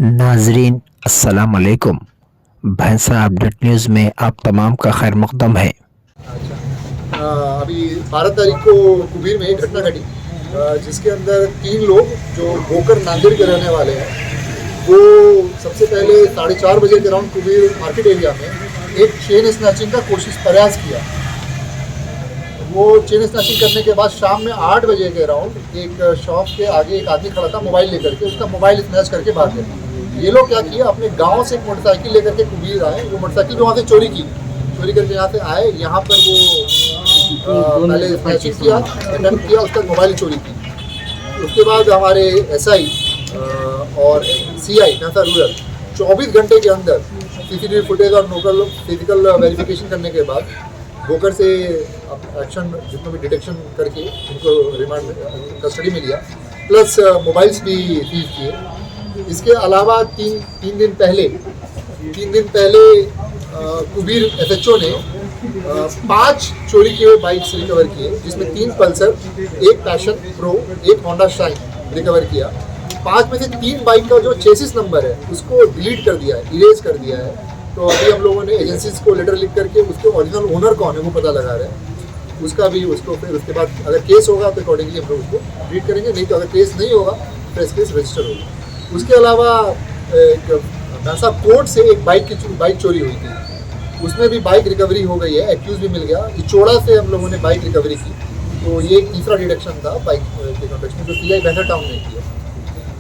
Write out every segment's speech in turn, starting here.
नाजरीन अस्सलाम वालेकुम। भैंसा अपडेट न्यूज़ में आप तमाम का खैर मकदम है। अभी 12 तारीख को कुबीर में एक घटना घटी जिसके अंदर 3 लोग जो भोकर नांदेड़ के रहने वाले हैं, वो सबसे पहले 4:30 बजे के अराउंड कुबीर मार्केट एरिया में एक चेन स्नैचिंग का प्रयास किया। वो चेन स्नैचिंग करने के बाद शाम में 8 बजे के अराउंड एक शॉप के आगे एक आदमी खड़ा था मोबाइल लेकर के, उसका मोबाइल स्नैच करके भाग गया। ये लोग क्या किया, अपने गांव से एक मोटरसाइकिल लेकर के कुबीर आए। वो मोटरसाइकिल भी वहाँ से चोरी करके यहाँ से आए। यहाँ पर वो पहले स्नैचिंग किया, अटेम्प्ट किया, उसका मोबाइल चोरी की। उसके बाद हमारे SI और CI भैंसा रूरल 24 घंटे के अंदर CCTV फुटेज और लोकल फिजिकल वेरिफिकेशन करने के बाद भोकर से एक्शन जितना भी डिटेक्शन करके उनको रिमांड कस्टडी में लिया, प्लस मोबाइल्स भी सीज किए। इसके अलावा तीन दिन पहले कुबीर SHO ने 5 चोरी किए हुए बाइक्स रिकवर किए, जिसमें 3 पल्सर, एक पैशन प्रो, एक होंडा शाइन रिकवर किया। 5 में से 3 बाइक का जो चेसिस नंबर है उसको डिलीट कर दिया है, इरेज कर दिया है। तो अभी हम लोगों ने एजेंसीज को लेटर लिख करके उसके ओरिजिनल ओनर कौन है वो पता लगा रहे हैं। उसका भी उसको फिर उसके बाद अगर केस होगा तो अकॉर्डिंगली हम लोग उसको ट्रीट करेंगे, नहीं तो अगर केस नहीं होगा प्रेस केस रजिस्टर होगा। उसके अलावा भैंसा कोर्ट से एक बाइक चोरी हुई थी, उसमें भी बाइक रिकवरी हो गई है, एक्यूज भी मिल गया। इचोड़ा से हम लोगों ने बाइक रिकवरी की, तो ये एक तीसरा डिटेक्शन था बाइक के कॉन्टेक्स्ट में जो CI भैंसा टाउन ने किया।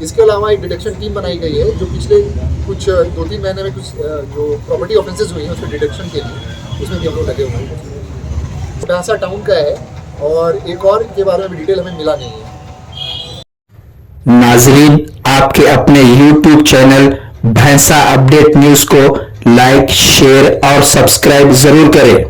इसके अलावा एक डिटेक्शन टीम बनाई गई है जो पिछले कुछ 2-3 महीने में कुछ जो प्रॉपर्टी ऑफेंसेस हुई हैं उसके डिटेक्शन के लिए, उसमें भी हम लोग लगे हुए हैं। भैंसा टाउन का है और एक और के बारे में डिटेल हमें मिला नहीं है। नाजरीन, आपके अपने YouTube चैनल भैंसा अपडेट न्यूज़ को लाइक, शेयर और सब्सक्राइब जरूर करें।